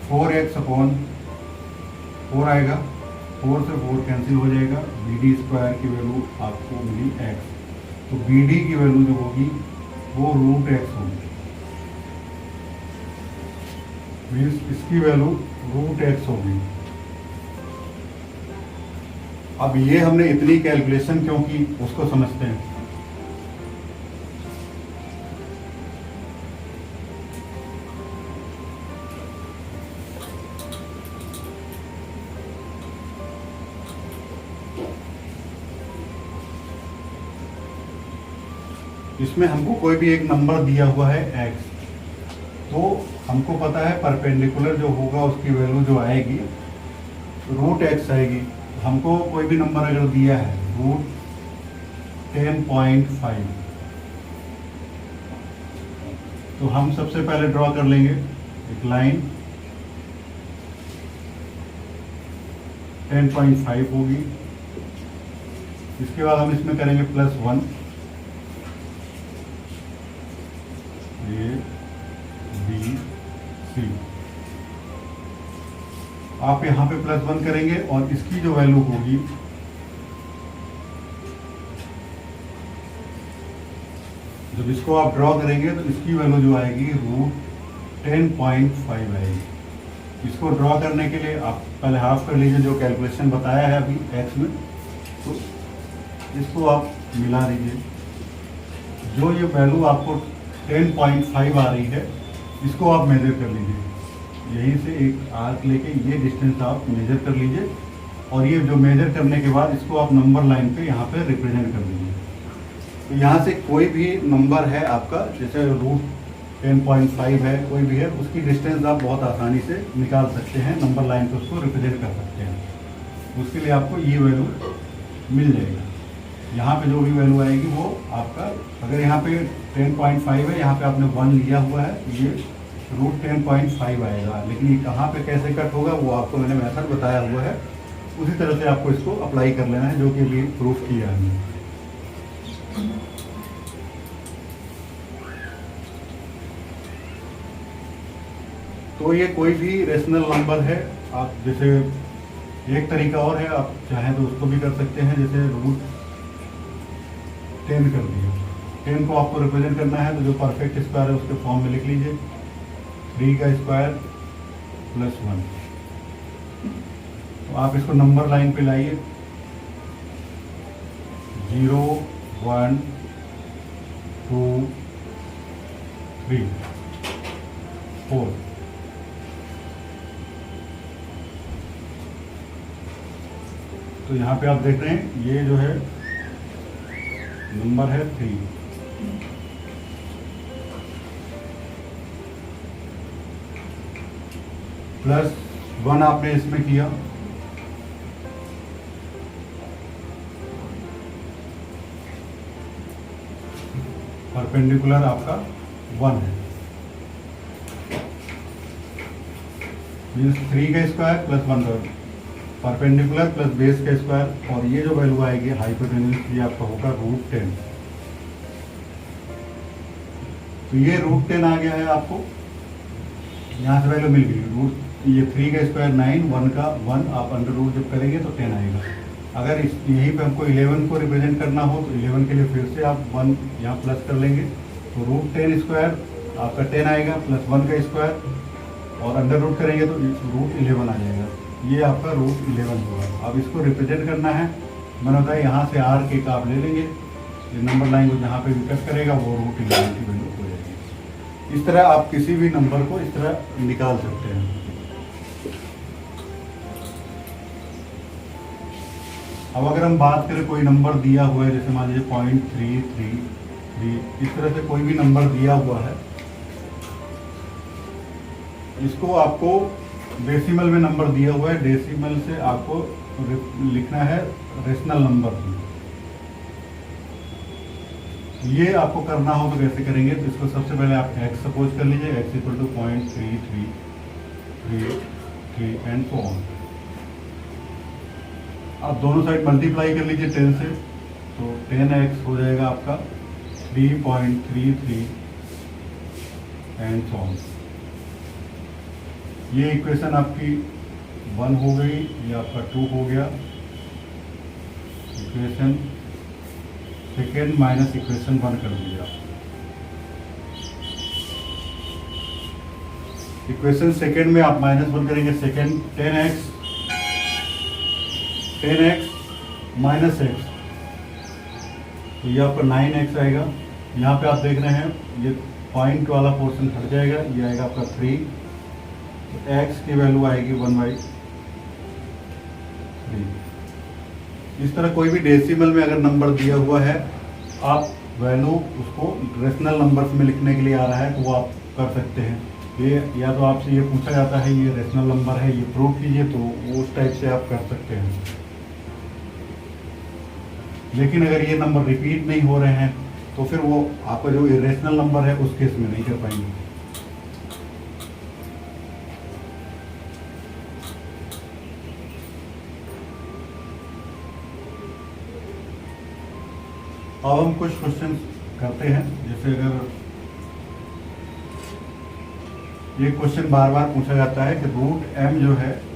4x/4 आएगा, 4 से 4 कैंसिल हो जाएगा, बी डी स्क्वायर की वैल्यू आपको मिली x, तो बी डी की वैल्यू जो होगी वो √x होगी, मीन्स इसकी वैल्यू √x होगी। अब ये हमने इतनी कैलकुलेशन क्यों की उसको समझते हैं। इसमें हमको कोई भी एक नंबर दिया हुआ है x, तो हमको पता है परपेंडिकुलर जो होगा उसकी वैल्यू जो आएगी √x आएगी। हमको कोई भी नंबर अगर दिया है √10.5, तो हम सबसे पहले ड्रॉ कर लेंगे एक लाइन, 10.5 होगी, इसके बाद हम इसमें करेंगे प्लस 1, ए बी सी, आप यहाँ पे प्लस 1 करेंगे और इसकी जो वैल्यू होगी जब इसको आप ड्रॉ करेंगे तो इसकी वैल्यू जो आएगी √10.5 आएगी। इसको ड्रॉ करने के लिए आप पहले हाफ कर लीजिए, जो कैलकुलेशन बताया है अभी x में, तो इसको आप मिला दीजिए। जो ये वैल्यू आपको 10.5 आ रही है, इसको आप मेजर कर लीजिए, यहीं से एक आर्क लेके ये डिस्टेंस आप मेजर कर लीजिए, और ये जो मेजर करने के बाद इसको आप नंबर लाइन पे यहाँ पे रिप्रेजेंट कर दीजिए। तो यहाँ से कोई भी नंबर है आपका, जैसे √10.5 है, कोई भी है, उसकी डिस्टेंस आप बहुत आसानी से निकाल सकते हैं, नंबर लाइन पे उसको रिप्रेजेंट कर सकते हैं। उसके लिए आपको ये वैल्यू मिल जाएगा। यहाँ पे जो भी वैल्यू आएगी वो आपका, अगर यहाँ पे 10.5 है, यहाँ पे आपने 1 लिया हुआ है, ये √10.5 आएगा। लेकिन ये कहाँ पे कैसे कट होगा वो आपको मैंने मेथड बताया हुआ है, उसी तरह से आपको इसको अप्लाई कर लेना है, जो कि अभी प्रूफ किया है हमने। तो ये कोई भी रेशनल नंबर है, आप जैसे एक तरीका और है, आप चाहें तो उसको भी कर सकते हैं, जैसे √10 कर दिया, 10 को आपको रिप्रेजेंट करना है तो जो परफेक्ट स्क्वायर है उसके फॉर्म में लिख लीजिए, 3 का स्क्वायर प्लस 1। तो आप इसको नंबर लाइन पे लाइए, 0 1 2 3 4, तो यहाँ पे आप देख रहे हैं ये जो है नंबर है 3, प्लस 1 आपने इसमें किया, परपेंडिकुलर आपका 1 है, मीन्स 3 का स्क्वायर प्लस 1 का परपेंडिकुलर प्लस बेस का स्क्वायर, और ये जो वैल्यू आएगी हाइपोटेन्यूज ये आपका होगा √10। तो ये √10 आ गया है आपको, यहाँ से वैल्यू मिल गई। ये 3 का स्क्वायर 9, 1 का 1, आप अंडर रूट जब करेंगे तो 10 आएगा। अगर इस यहीं पे हमको 11 को रिप्रेजेंट करना हो तो 11 के लिए फिर से आप 1 यहाँ प्लस कर लेंगे, तो √10 स्क्वायर आपका 10 आएगा, प्लस 1 का स्क्वायर और अंडर रूट करेंगे तो √11 आ जाएगा। ये आपका √11 होगा। अब इसको रिप्रेजेंट करना है, मैंने बताया यहाँ से R के आप ले लेंगे, ये नंबर लाइन को जहाँ पे भी कट करेगा वो √11 की वैल्यू हो जाएगी। इस तरह आप किसी भी नंबर को इस तरह निकाल सकते हैं। अब अगर हम बात करें कोई नंबर दिया हुआ है, जैसे मान लीजिए 0.333, इस तरह से कोई भी नंबर दिया हुआ है, इसको आपको डेसिमल में नंबर दिया हुआ है, डेसिमल से आपको लिखना है रेशनल नंबर। ये आपको करना हो तो कैसे करेंगे, तो इसको सबसे पहले आप x सपोज कर लीजिए, x = 0.3333 एंड सो ऑन। आप दोनों साइड मल्टीप्लाई कर लीजिए 10 से, तो 10x हो जाएगा आपका 3.33 एंड सो ऑन। ये इक्वेशन आपकी 1 हो गई, ये आपका 2 हो गया, इक्वेशन सेकेंड माइनस इक्वेशन 1 कर दिया। इक्वेशन सेकेंड में आप -1 करेंगे, सेकेंड 10x माइनस x, तो ये आपका 9x आएगा। यहाँ पे आप देख रहे हैं ये पॉइंट वाला पोर्शन हट जाएगा, ये आएगा आपका 3, तो x की वैल्यू आएगी 1/3। इस तरह कोई भी डेसिमल में अगर नंबर दिया हुआ है, आप वैल्यू उसको रेशनल नंबर्स में लिखने के लिए आ रहा है तो वो आप कर सकते हैं। ये या तो आपसे ये पूछा जाता है ये रेशनल नंबर है, ये प्रूव कीजिए, तो वो उस टाइप से आप कर सकते हैं। लेकिन अगर ये नंबर रिपीट नहीं हो रहे हैं तो फिर वो आपका जो इरेशनल नंबर है उस केस में नहीं कर पाएंगे। अब हम कुछ क्वेश्चन करते हैं, जैसे अगर ये क्वेश्चन बार बार पूछा जाता है कि √m जो है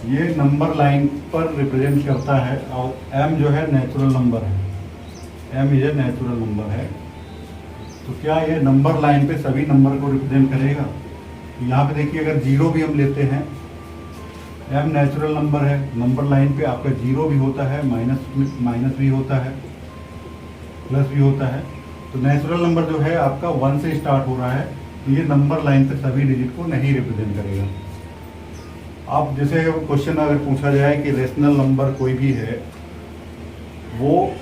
ये नंबर लाइन पर रिप्रेजेंट करता है, और m जो है नेचुरल नंबर है, m is a natural number है, तो क्या ये नंबर लाइन पे सभी नंबर को रिप्रेजेंट करेगा? तो यहाँ पे देखिए अगर 0 भी हम लेते हैं, m नेचुरल नंबर है, नंबर लाइन पे आपका 0 भी होता है, माइनस भी होता है, प्लस भी होता है, तो नेचुरल नंबर जो है आपका 1 से स्टार्ट हो रहा है, तो ये नंबर लाइन पे सभी डिजिट को नहीं रिप्रेजेंट करेगा। अब जैसे क्वेश्चन अगर पूछा जाए कि रेशनल नंबर कोई भी है, वो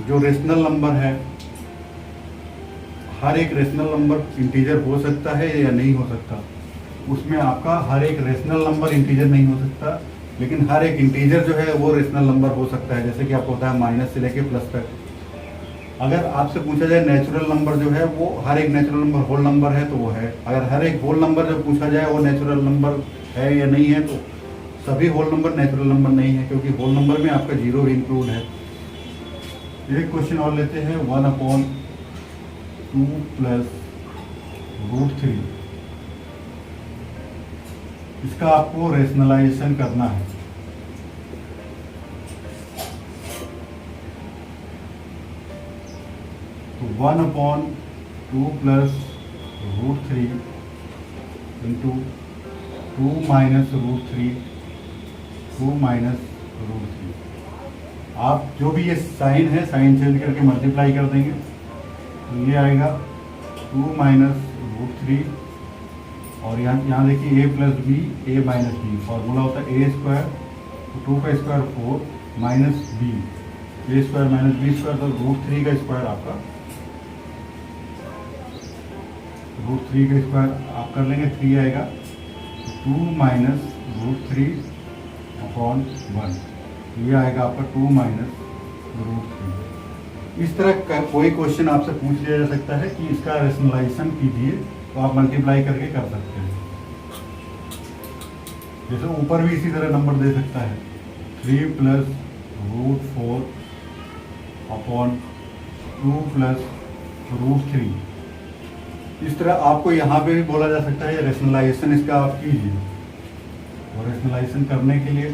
जो रेशनल नंबर है हर एक रेशनल नंबर इंटीजर हो सकता है या नहीं हो सकता, उसमें आपका हर एक रेशनल नंबर इंटीजर नहीं हो सकता, लेकिन हर एक इंटीजर जो है वो रेशनल नंबर हो सकता है। जैसे कि आपको होता है माइनस से लेके प्लस तक। अगर आपसे पूछा जाए नेचुरल नंबर जो है वो हर एक नेचुरल नंबर होल नंबर है तो वो है, अगर हर एक होल नंबर जब पूछा जाए वो नेचुरल नंबर है या नहीं है, तो सभी होल नंबर नेचुरल नंबर नहीं है, क्योंकि होल नंबर में आपका 0 भी इंक्लूड है। एक क्वेश्चन और लेते हैं, 1/2 + √3, इसका आपको रेशनलाइजेशन करना है। तो 1/2 + √3 इंटू 2 - √3, 2 - √3, आप जो भी ये साइन है साइन चेंज करके मल्टीप्लाई कर देंगे, तो ये आएगा 2 - √3, और यहाँ देखिए a + b, a - b, formula होता है a² तो 2 का स्क्वायर 4 माइनस बी, ए स्क्वायर माइनस बी स्क्वायर, तो √3 का स्क्वायर आपका, √3 का स्क्वायर आप कर लेंगे 3 आएगा, 2 माइनस √3 अपॉन 1, ये आएगा आपका 2 माइनस √3। इस तरह का कोई क्वेश्चन आपसे पूछ लिया जा सकता है कि इसका रेशनलाइजेशन कीजिए, तो आप मल्टीप्लाई करके कर सकते हैं। जैसे ऊपर भी इसी तरह नंबर दे सकता है 3 प्लस √4 अपॉन 2 प्लस √3। इस तरह आपको यहाँ पे भी बोला जा सकता है रेशनलाइजेशन इसका आप कीजिए, और रेशनलाइजेशन करने के लिए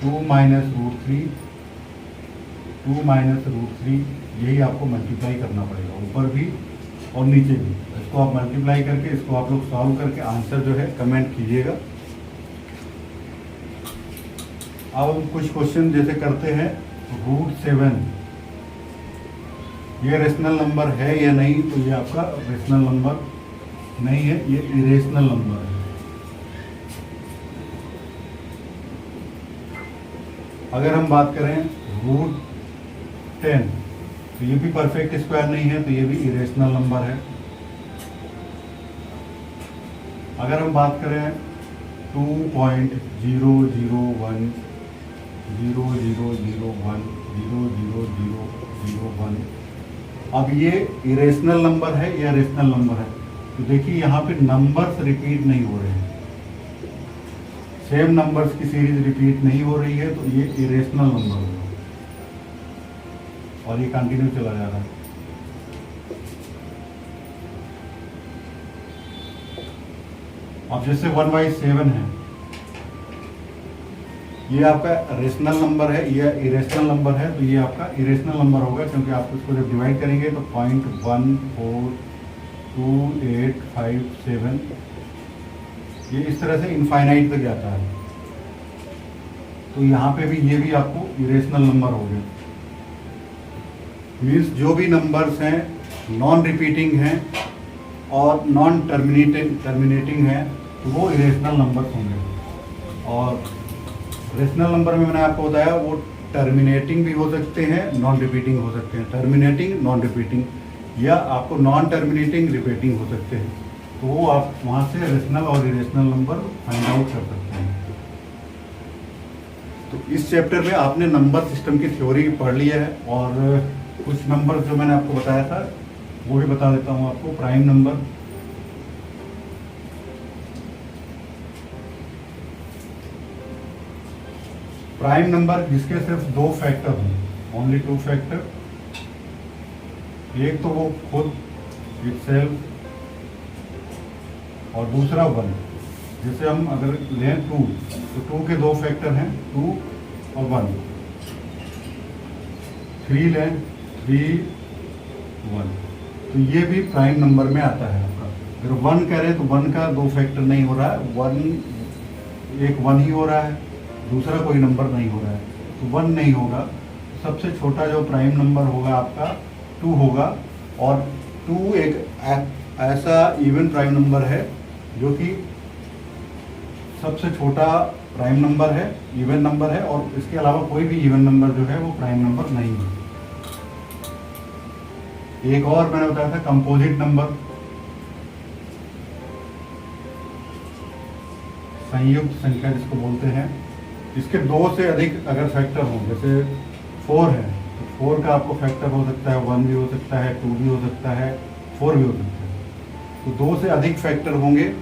2 माइनस √3 यही आपको मल्टीप्लाई करना पड़ेगा, ऊपर भी और नीचे भी। इसको आप मल्टीप्लाई करके इसको आप लोग सॉल्व करके आंसर जो है कमेंट कीजिएगा। अब हम कुछ क्वेश्चन जैसे करते हैं √7, ये रेशनल नंबर है या नहीं, तो ये आपका रेशनल नंबर नहीं है, ये इरेशनल नंबर है। अगर हम बात करें √10, तो ये भी परफेक्ट स्क्वायर नहीं है, तो ये भी इरेशनल नंबर है। अगर हम बात करें 2.00100010001, अब ये इरेशनल नंबर है या रेशनल नंबर है, तो देखिए यहाँ पे नंबर्स रिपीट नहीं हो रहे हैं, सेम नंबर्स की सीरीज रिपीट नहीं हो रही है, तो ये इरेशनल नंबर होगा और ये कंटिन्यू चला जा रहा है। अब जैसे 1/7 है, ये आपका रेशनल नंबर है या इरेशनल नंबर है, तो ये आपका इरेशनल नंबर होगा, क्योंकि आप इसको जब डिवाइड करेंगे तो 0.14285 ये इस तरह से इनफाइनाइट तक जाता है, तो यहाँ पे भी ये भी आपको इरेशनल नंबर हो गया। मीन्स जो भी नंबर्स हैं नॉन रिपीटिंग हैं और नॉन टर्मिनेटिंग हैं, तो वो इरेशनल नंबर्स होंगे। और रेशनल नंबर में मैंने आपको बताया वो टर्मिनेटिंग भी हो सकते हैं, नॉन रिपीटिंग हो सकते हैं, टर्मिनेटिंग नॉन रिपीटिंग, या आपको नॉन टर्मिनेटिंग रिपीटिंग हो सकते हैं, तो वो आप वहाँ से रेशनल और इरेशनल नंबर फाइंड आउट कर सकते हैं। तो इस चैप्टर में आपने नंबर सिस्टम की थ्योरी पढ़ लिया है, और कुछ नंबर जो मैंने आपको बताया था वो भी बता देता हूँ आपको। प्राइम नंबर, प्राइम नंबर जिसके सिर्फ 2 फैक्टर हों, ओनली 2 फैक्टर, एक तो वो खुद इटसेल्फ और दूसरा 1। जैसे हम अगर लें 2, तो 2 के 2 फैक्टर हैं, 2 और 1। 3 लें, 3 1, तो ये भी प्राइम नंबर में आता है आपका। अगर 1 करें तो 1 का 2 फैक्टर नहीं हो रहा है, 1 ही हो रहा है, दूसरा कोई नंबर नहीं हो रहा है, तो 1 नहीं होगा। सबसे छोटा जो प्राइम नंबर होगा आपका 2 होगा, और 2 एक ऐसा इवन प्राइम नंबर है जो कि सबसे छोटा प्राइम नंबर है, इवन नंबर है, और इसके अलावा कोई भी इवन नंबर जो है वो प्राइम नंबर नहीं है। एक और मैंने बताया था कंपोजिट नंबर, संयुक्त संख्या जिसको बोलते हैं, इसके 2 से अधिक अगर फैक्टर हो, जैसे 4 है तो 4 का आपको फैक्टर हो सकता है 1 भी हो सकता है, 2 भी हो सकता है, 4 भी हो सकता है, तो 2 से अधिक फैक्टर होंगे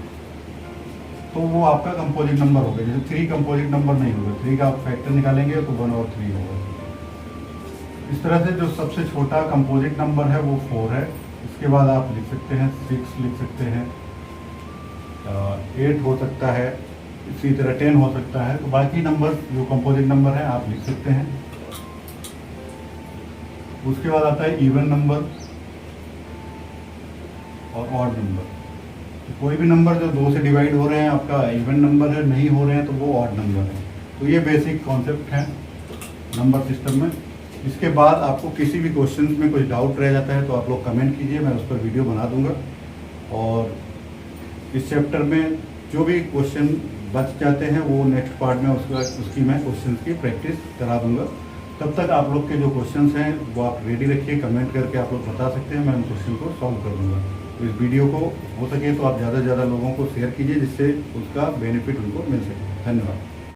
तो वो आपका कंपोजिट नंबर होगा। जैसे 3 कंपोजिट नंबर नहीं होगा, 3 का आप फैक्टर निकालेंगे तो 1 और 3 होगा। इस तरह से जो सबसे छोटा कंपोजिट नंबर है वो 4 है। इसके बाद आप लिख सकते हैं 6 लिख सकते हैं, 8 हो सकता है, इसी तरह 10 हो सकता है। तो बाकी नंबर जो कंपोजिट नंबर है आप लिख सकते हैं। उसके बाद आता है इवन नंबर और ऑड नंबर। तो कोई भी नंबर जो 2 से डिवाइड हो रहे हैं आपका इवन नंबर है, नहीं हो रहे हैं तो वो ऑड नंबर है। तो ये बेसिक कॉन्सेप्ट है नंबर सिस्टम में। इसके बाद आपको किसी भी क्वेश्चन में कुछ डाउट रह जाता है तो आप लोग कमेंट कीजिए, मैं उस पर वीडियो बना दूंगा। और इस चैप्टर में जो भी क्वेश्चन बच जाते हैं वो नेक्स्ट पार्ट में उसकी मैं क्वेश्चन की प्रैक्टिस करा दूंगा। तब तक आप लोग के जो क्वेश्चंस हैं वो आप रेडी रखिए, कमेंट करके आप लोग बता सकते हैं, मैं उन क्वेश्चन को सॉल्व कर दूंगा। तो इस वीडियो को हो सके तो आप ज़्यादा से ज़्यादा लोगों को शेयर कीजिए जिससे उसका बेनिफिट उनको मिल सके। धन्यवाद।